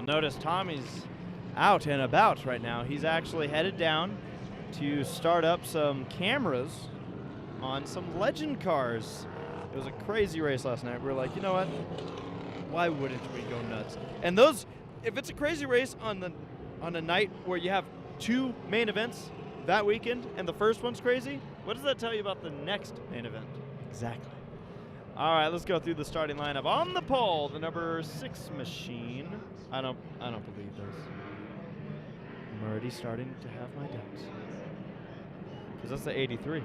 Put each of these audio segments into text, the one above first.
You'll notice Tommy's out and about right now. He's actually headed down to start up some cameras on some legend cars. It was a crazy race last night. We were like, you know what? Why wouldn't we go nuts? And those, if it's a crazy race on a night where you have two main events that weekend and the first one's crazy, what does that tell you about the next main event? Exactly. All right, let's go through the starting lineup. On the pole, the number 6 machine. I don't believe this. I'm already starting to have my doubts. Because that's the 83.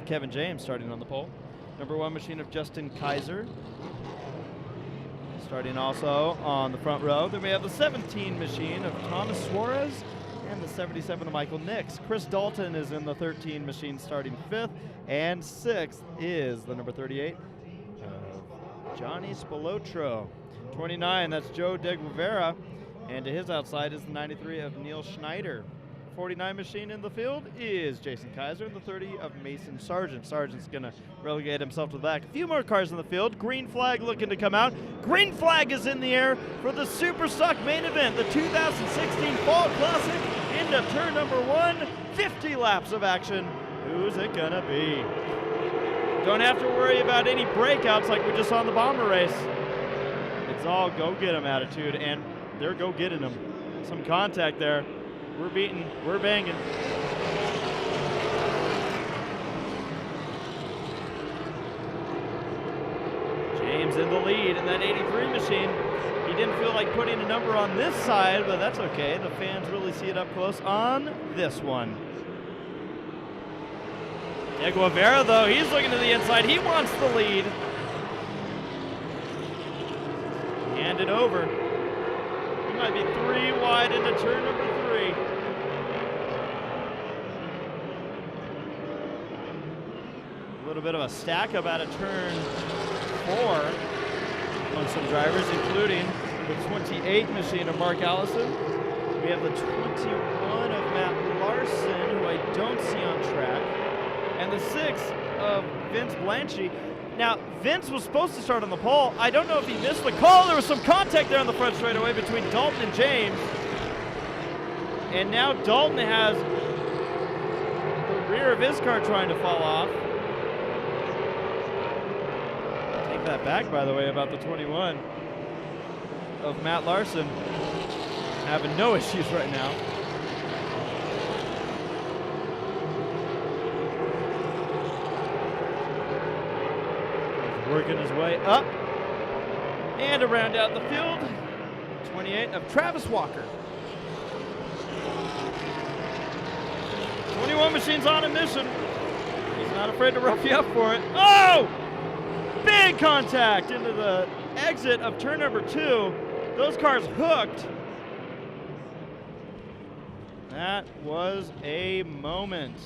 Kevin James starting on the pole. Number 1 machine of Justin Kaiser. Starting also on the front row. Then we have the 17 machine of Thomas Suarez and the 77 of Michael Nix. Chris Dalton is in the 13 machine starting 5th. And 6th is the number 38 of Johnny Spilotro. 29, that's Joe De Guevara. And to his outside is the 93 of Neil Schneider. 49 machine in the field is Jason Kaiser, and the 30 of Mason Sargent. Sargent's going to relegate himself to the back. A few more cars in the field. Green flag looking to come out. Green flag is in the air for the Super Stock main event, the 2016 Fall Classic into turn number 1. 50 laps of action. Who's it going to be? Don't have to worry about any breakouts like we just saw in the Bomber race. It's all go-get-'em attitude, and they're go-getting them. Some contact there. We're beating, we're banging. James in the lead in that 83 machine. He didn't feel like putting a number on this side, but that's okay. The fans really see it up close on this one. De Guevara, though, he's looking to the inside. He wants the lead. Hand it over. He might be 3 wide into turn number 3. A little bit of a stack up out of turn 4 among some drivers, including the 28 machine of Mark Allison. We have the 21 of Matt Larson, who I don't see on track, and the 6 of Vince Blanchie. Now, Vince was supposed to start on the pole. I don't know if he missed the call. There was some contact there on the front straightaway between Dalton and James. And now Dalton has the rear of his car trying to fall off. Take that back, by the way, about the 21 of Matt Larson. Having no issues right now. Working his way up and around out the field. 28 of Travis Walker. 21 machines on a mission. He's not afraid to rough you up for it. Oh! Big contact into the exit of turn number 2. Those cars hooked. That was a moment.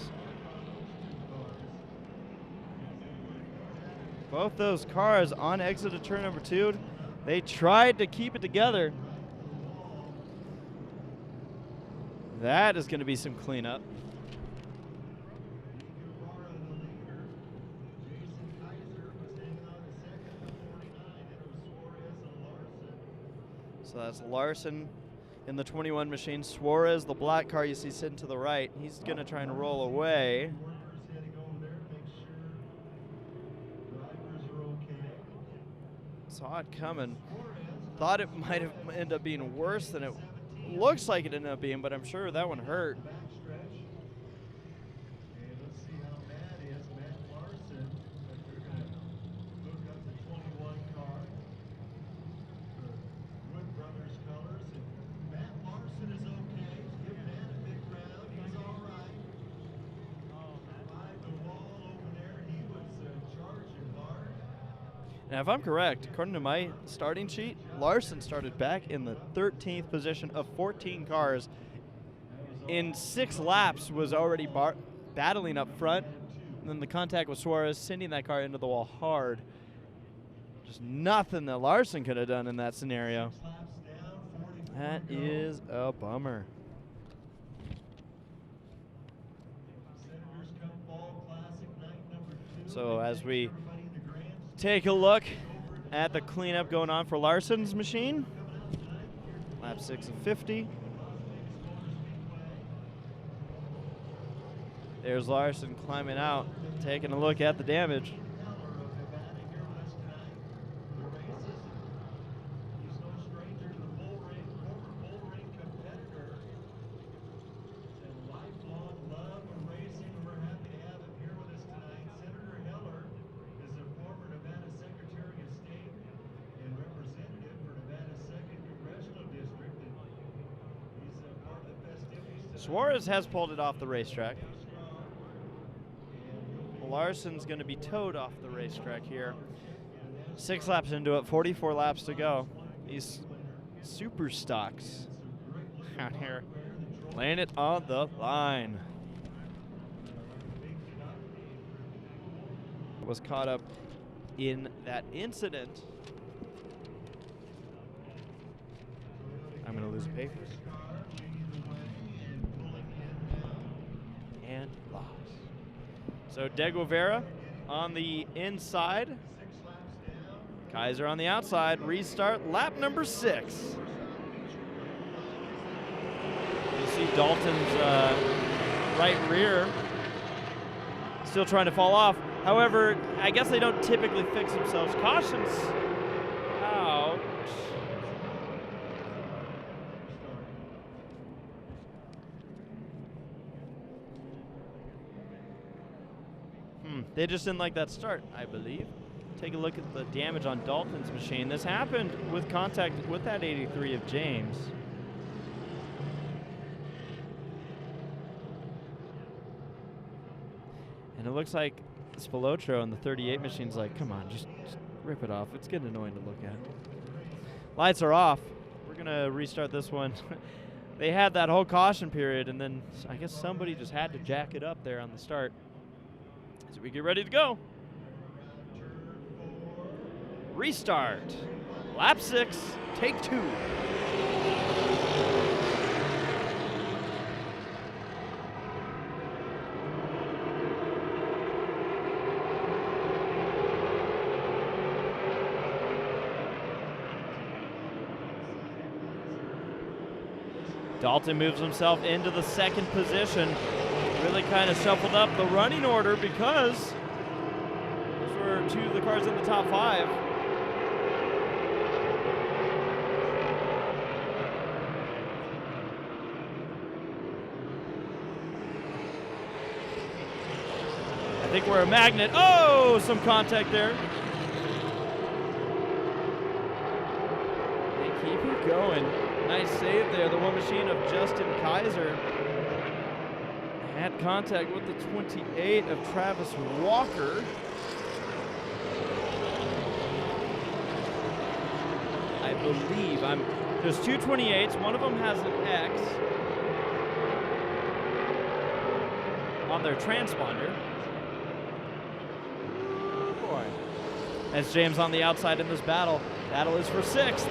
Both those cars on exit of turn number 2, they tried to keep it together. That is going to be some cleanup. So that's Larson in the 21 machine. Suarez, the black car you see sitting to the right, he's going to try and roll away. Saw it coming. Thought it might have ended up being worse than it looks like it ended up being, but I'm sure that one hurt. Now, if I'm correct, according to my starting sheet, Larson started back in the 13th position of 14 cars. In 6 laps, was already battling up front. And then the contact with Suarez, sending that car into the wall hard. Just nothing that Larson could have done in that scenario. That is a bummer. So as we take a look at the cleanup going on for Larson's machine. Lap 6 of 50. There's Larson climbing out, taking a look at the damage. Suarez has pulled it off the racetrack. Larson's going to be towed off the racetrack here. 6 laps into it, 44 laps to go. These super stocks out here laying it on the line. Was caught up in that incident. I'm going to lose a paper. And lost. So De Guevara on the inside. Kaiser on the outside. Restart lap number 6. You see Dalton's right rear still trying to fall off. However, I guess they don't typically fix themselves. Cautions out. They just didn't like that start, I believe. Take a look at the damage on Dalton's machine. This happened with contact with that 83 of James. And it looks like Spilotro and the 38 machine's like, come on, just rip it off. It's getting annoying to look at. Lights are off. We're going to restart this one. They had that whole caution period, and then I guess somebody just had to jack it up there on the start. So we get ready to go. Restart. Lap 6, take 2. Dalton moves himself into the 2nd position. Really kind of shuffled up the running order because those were 2 of the cars in the top 5. I think we're a magnet. Oh, some contact there. They keep it going. Nice save there. The one machine of Justin Kaiser had contact with the 28 of Travis Walker. I believe there's 2 28s. One of them has an X on their transponder. Boy. As James on the outside in this battle. Battle is for 6th.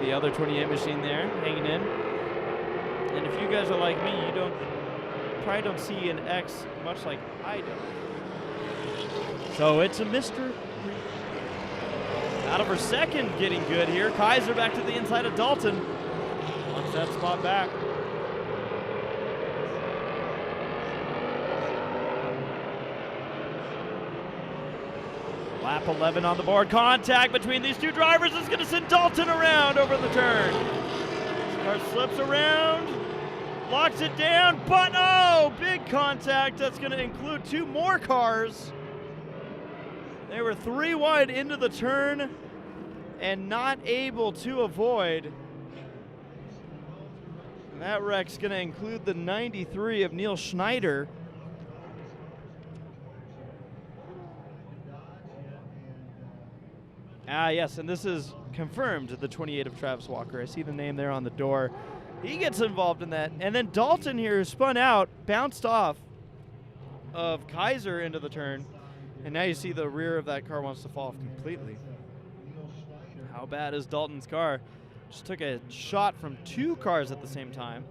The other 28 machine there, hanging in. And if you guys are like me, you probably don't see an X much like I do. So it's a mystery. Out of her 2nd, getting good here. Kaiser back to the inside of Dalton. Wants that spot back. Lap 11 on the board. Contact between these 2 drivers is going to send Dalton around over the turn. Car slips around, locks it down, but oh, big contact. That's going to include 2 more cars. They were 3 wide into the turn and not able to avoid. And that wreck's going to include the 93 of Neil Schneider. Yes, and this is confirmed, the 28 of Travis Walker. I see the name there on the door. He gets involved in that. And then Dalton here spun out, bounced off of Kaiser into the turn. And now you see the rear of that car wants to fall off completely. How bad is Dalton's car? Just took a shot from 2 cars at the same time.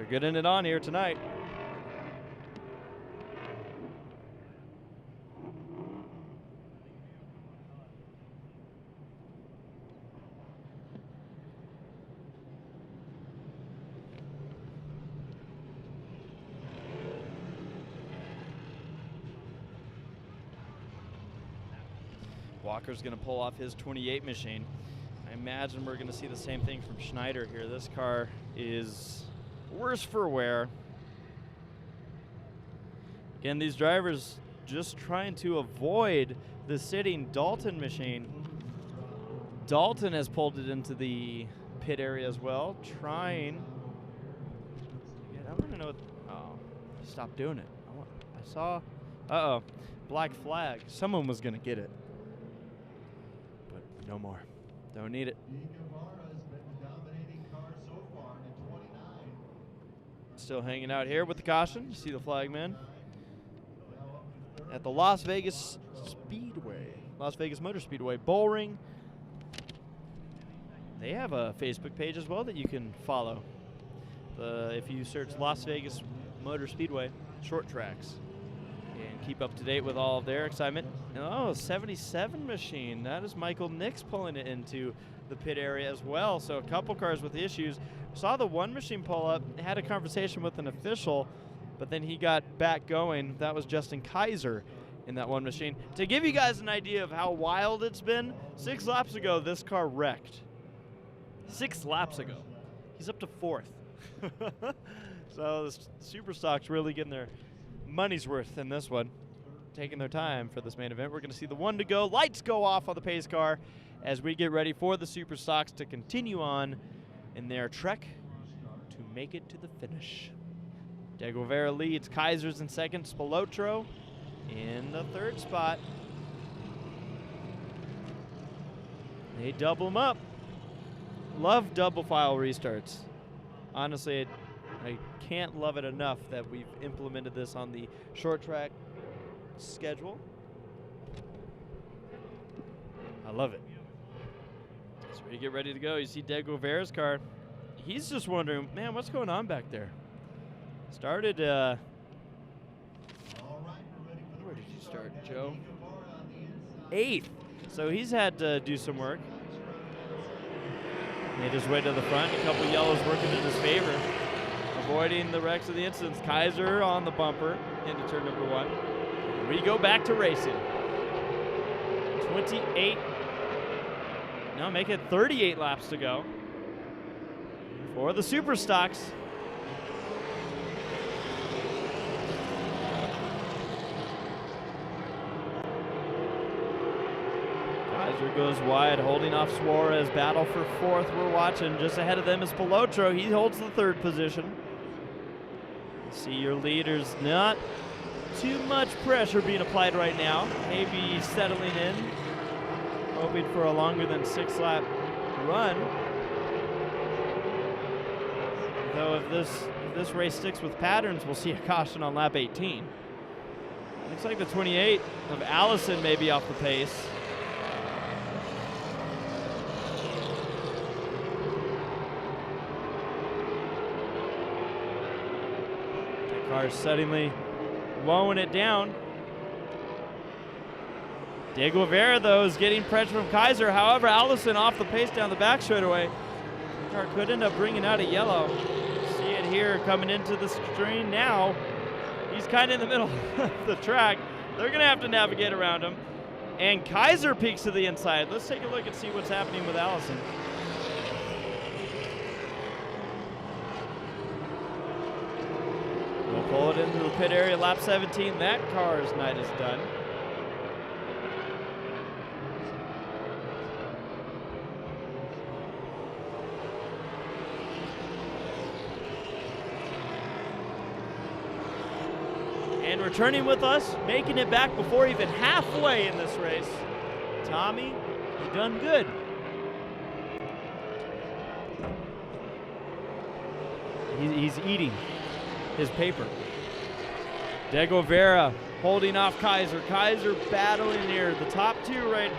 They're getting it on here tonight. Walker's going to pull off his 28 machine. I imagine we're going to see the same thing from Schneider here. This car is worse for wear. Again, these drivers just trying to avoid the sitting Dalton machine. Dalton has pulled it into the pit area as well, trying. I want to know. Oh, stop doing it. I saw. Uh-oh, black flag. Someone was going to get it. But no more. Don't need it. Still hanging out here with the caution. You see the flag man at the Las Vegas Speedway, Las Vegas Motor Speedway, Bullring. They have a Facebook page as well that you can follow. If you search Las Vegas Motor Speedway short tracks, and keep up to date with all of their excitement. Oh, 77 machine. That is Michael Nix pulling it into the pit area as well. So a couple cars with issues. Saw the one machine pull up, had a conversation with an official, but then he got back going. That was Justin Kaiser in that one machine. To give you guys an idea of how wild it's been, 6 laps ago, this car wrecked. 6 laps ago. He's up to 4th. So the Super Stock's really getting their money's worth in this one. Taking their time for this main event. We're going to see the 1 to go. Lights go off on the pace car as we get ready for the Super Stocks to continue on in their trek to make it to the finish. De Guevara leads. Kaiser's in second. Spilotro in the 3rd spot. They double them up. Love double file restarts. Honestly, I can't love it enough that we've implemented this on the short track schedule. I love it. So we get ready to go. You see De Guevara's car. He's just wondering, man, what's going on back there? Started, where did you start, Joe? 8th. So he's had to do some work. Made his way to the front. A couple yellows working in his favor. Avoiding the wrecks of the incidents. Kaiser on the bumper into turn number 1. We go back to racing. 28. No, make it 38 laps to go for the Super Stocks. Kaiser goes wide, holding off Suarez. Battle for 4th. We're watching. Just ahead of them is Spilotro. He holds the 3rd position. See your leaders, not too much pressure being applied right now. Maybe settling in, hoping for a longer than 6-lap run. Though if this race sticks with patterns, we'll see a caution on lap 18. Looks like the 28 of Allison may be off the pace. Car suddenly blowing it down. De Guevara, though, is getting pressure from Kaiser. However, Allison off the pace down the back straightaway. The car could end up bringing out a yellow. See it here coming into the screen now. He's kind of in the middle of the track. They're going to have to navigate around him. And Kaiser peeks to the inside. Let's take a look and see what's happening with Allison. Pull it into the pit area, lap 17. That car's night is done. And returning with us, making it back before even halfway in this race, Tommy, you done good. He's eating his paper. De Guevara holding off Kaiser. Kaiser battling near the top 2 right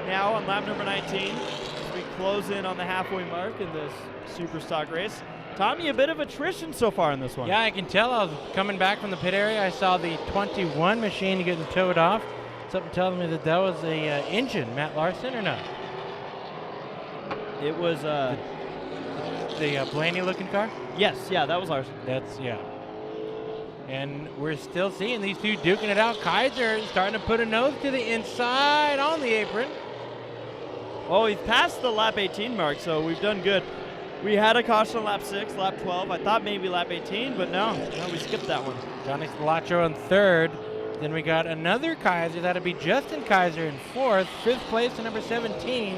now on lap number 19 as we close in on the halfway mark in this Super Stock race. Tommy, a bit of attrition so far in this one. Yeah, I can tell. I was coming back from the pit area. I saw the 21 machine getting towed off. Something telling me that was a engine, Matt Larson, or not? It was the Blaney-looking car? Yes, yeah, that was Larson. That's, yeah. And we're still seeing these two duking it out. Kaiser starting to put a nose to the inside on the apron. Oh, we've passed the lap 18 mark, so we've done good. We had a caution on lap 6, lap 12. I thought maybe lap 18, but no, we skipped that one. Johnny Spilotro in third. Then we got another Kaiser. That'll be Justin Kaiser in fourth. Fifth place to number 17,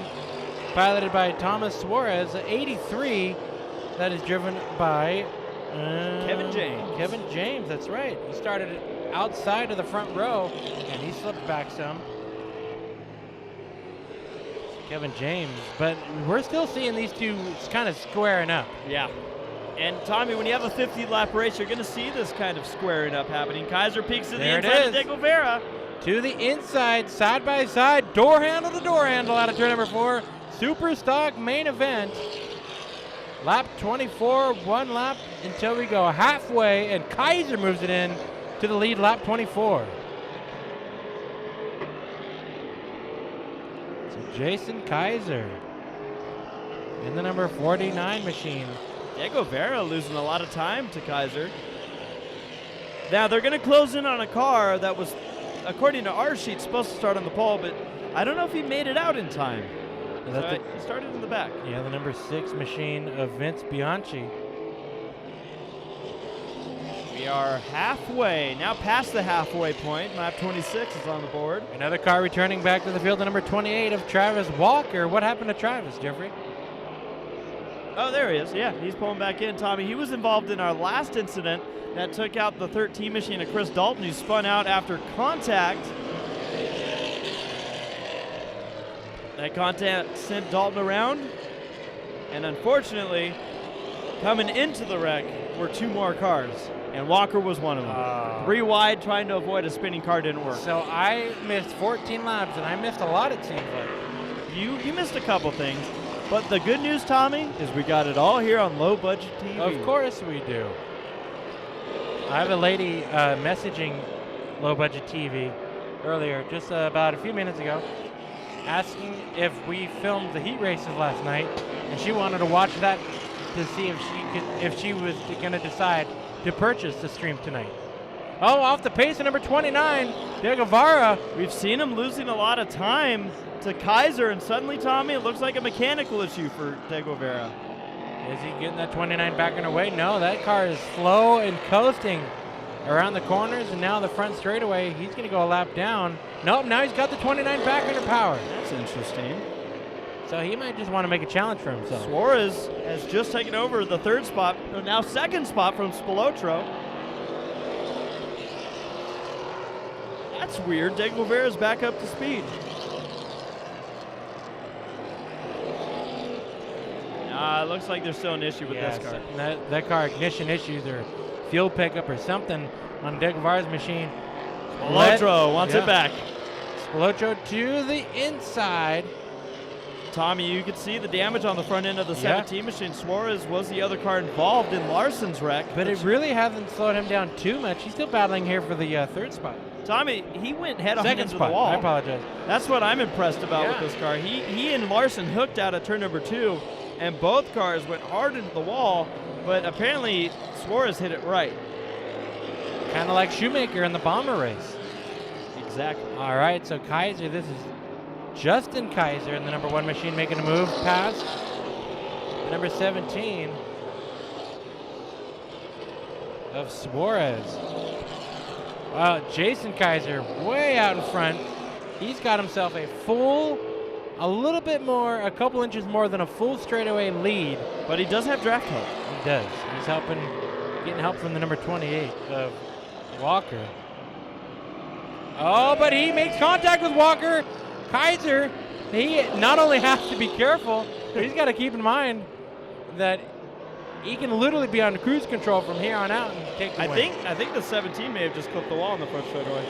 piloted by Thomas Suarez, 83. That is driven by Kevin James. Kevin James, that's right. He started outside of the front row, and he slipped back some. Kevin James, but we're still seeing these two kind of squaring up. Yeah. And Tommy, when you have a 50-lap race, you're going to see this kind of squaring up happening. Kaiser peeks to the inside of De Guevara. To the inside, side by side, door handle to door handle out of turn number 4. Super stock main event. Lap 24, 1 lap until we go halfway, and Kaiser moves it in to the lead, lap 24. So Jason Kaiser in the number 49 machine. De Guevara losing a lot of time to Kaiser. Now they're going to close in on a car that was, according to our sheet, supposed to start on the pole, but I don't know if he made it out in time. So he started in the back. Yeah, the number 6 machine of Vince Bianchi. We are halfway, now past the halfway point. Lap 26 is on the board. Another car returning back to the field, the number 28 of Travis Walker. What happened to Travis, Jeffrey? Oh, there he is. Yeah, he's pulling back in. Tommy, he was involved in our last incident that took out the 13 machine of Chris Dalton, who spun out after contact. That contact sent Dalton around, and unfortunately, coming into the wreck were 2 more cars, and Walker was one of them. 3 wide, trying to avoid a spinning car didn't work. So I missed 14 laps, and I missed a lot, it seems like. You missed a couple things, but the good news, Tommy, is we got it all here on Low Budget TV. Of course we do. I have a lady messaging Low Budget TV earlier, just about a few minutes ago, asking if we filmed the heat races last night, and she wanted to watch that to see if she was going to decide to purchase the stream tonight. Oh, off the pace of number 29, De Guevara. We've seen him losing a lot of time to Kaiser, and suddenly, Tommy, it looks like a mechanical issue for De Guevara. Is he getting that 29 back in her way? No, that car is slow and coasting around the corners, and now the front straightaway, he's going to go a lap down. Nope, now he's got the 29 back under power. That's interesting. So he might just want to make a challenge for himself. Suarez has just taken over the 3rd spot, now 2nd spot from Spilotro. That's weird. De Guevara's back up to speed. It looks like there's still an issue with this car. That car, ignition issues or fuel pickup or something on De Guevara's machine. Spilotro wants it back. Spilotro to the inside. Tommy, you could see the damage on the front end of the 17 machine. Suarez was the other car involved in Larson's wreck. But it really hasn't slowed him down too much. He's still battling here for the 3rd spot. Tommy, he went head-on into the wall. I apologize. That's what I'm impressed about with this car. He and Larson hooked out at turn number 2, and both cars went hard into the wall, but apparently Suarez hit it right. Kind of like Shoemaker in the Bomber race. Exactly. All right, so Kaiser, this is Justin Kaiser in the number 1 machine making a move past the number 17 of Suarez. Jason Kaiser way out in front. He's got himself a couple inches more than a full straightaway lead. But he does have draft help. He does. He's getting help from the number 28 of Walker. Oh, but he makes contact with Walker. Kaiser, he not only has to be careful, but he's got to keep in mind that he can literally be on cruise control from here on out and take the win. I think the 17 may have just clipped the wall in the front straightaway.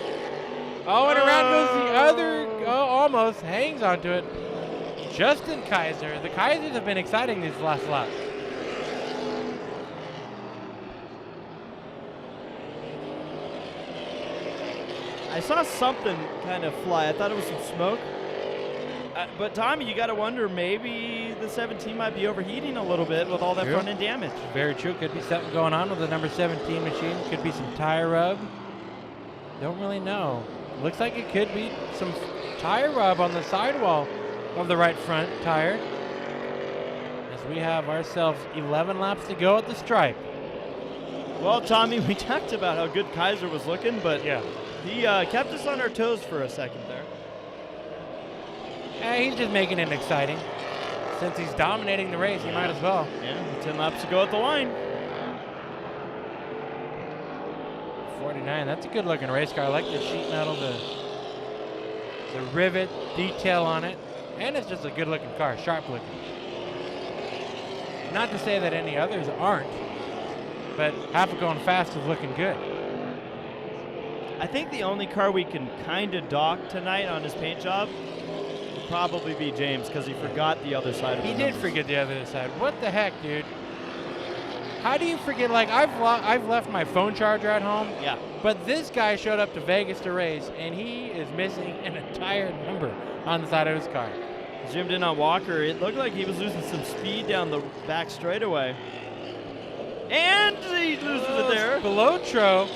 Oh, and around goes the other. Oh, almost hangs onto it. Justin Kaiser. The Kaisers have been exciting these last laps. I saw something kind of fly. I thought it was some smoke. But Tommy, you got to wonder, maybe the 17 might be overheating a little bit with all that front end damage. Very true. Could be something going on with the number 17 machine. Could be some tire rub. Don't really know. Looks like it could be some tire rub on the sidewall of the right front tire. As we have ourselves 11 laps to go at the stripe. Well, Tommy, we talked about how good Kaiser was looking, but yeah, he kept us on our toes for a second there. He's just making it exciting. Since he's dominating the race, he might as well. Yeah, 10 laps to go at the line. 49, that's a good looking race car. I like the sheet metal, the rivet detail on it. And it's just a good looking car, sharp looking. Not to say that any others aren't, but half of going fast is looking good. I think the only car we can kind of dock tonight on his paint job would probably be James, because he forgot the other side of it. He did forget the other side. What the heck, dude? How do you forget? Like, I've left my phone charger at home. Yeah. But this guy showed up to Vegas to race, and he is missing an entire number on the side of his car. Zoomed in on Walker. It looked like he was losing some speed down the back straightaway. And he loses it there. Spilotro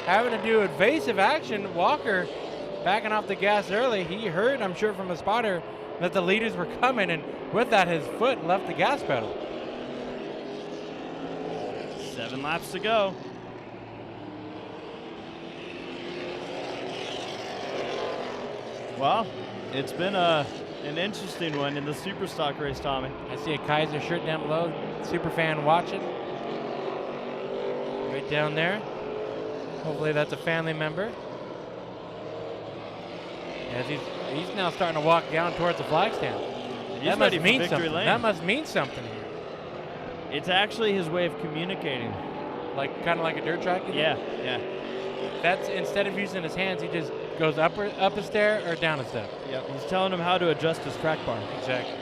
having to do evasive action. Walker backing off the gas early. He heard, I'm sure, from a spotter that the leaders were coming, and with that, his foot left the gas pedal. 7 laps to go. Well, it's been an interesting one in the Superstock race, Tommy. I see a Kaiser shirt down below. Super fan watching. Right down there. Hopefully that's a family member. As he's now starting to walk down towards the flag stand. That must mean something. That must mean something here. It's actually his way of communicating. Like, kind of like a dirt track? Yeah, yeah. That's, instead of using his hands, he just goes up a stair or down a step. Yep, he's telling him how to adjust his crack bar. Exactly.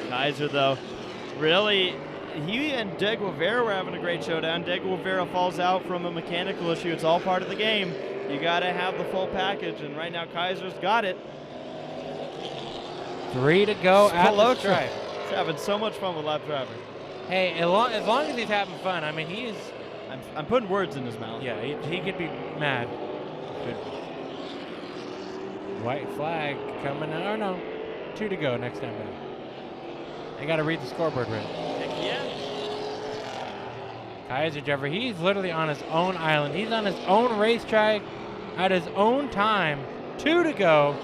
Kaiser, though, really, he and De Guevara were having a great showdown. De Guevara falls out from a mechanical issue. It's all part of the game. You got to have the full package, and right now Kaiser's got it. 3 to go at the stripe. He's having so much fun with lap driving. Hey, as long as he's having fun, I mean, he's... I'm putting words in his mouth. Yeah, he could be mad. Good. White flag coming out. Oh, no. 2 to go next time back. I got to read the scoreboard right. Heck yeah. Kaiser Jeffrey, he's literally on his own island. He's on his own racetrack at his own time. 2 to go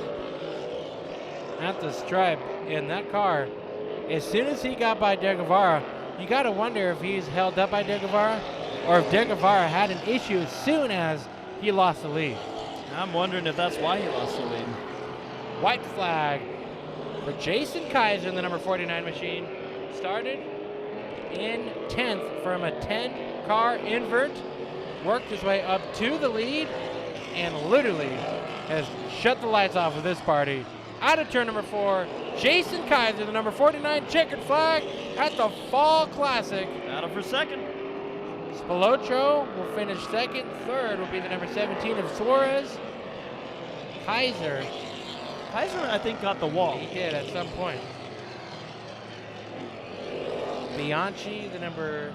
at the stripe in that car. As soon as he got by De Guevara, you got to wonder if he's held up by De Guevara or if De Guevara had an issue as soon as he lost the lead. I'm wondering if that's why he lost the lead. White flag for Jason Kaiser in the number 49 machine. Started in 10th from a 10-car invert. Worked his way up to the lead and literally has shut the lights off of this party. Out of turn number 4, Jason Kaiser, the number 49 checkered flag at the Fall Classic. Battle for second. Spilotro will finish second. Third will be the number 17 of Suarez. Kaiser, I think, got the wall. He did at some point. Bianchi, the number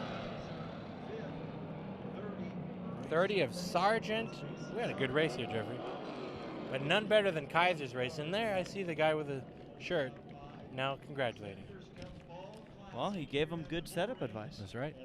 30 of Sargent. We had a good race here, Jeffrey. But none better than Kaiser's race. And there I see the guy with the shirt now congratulating. Well, he gave him good setup advice. That's right.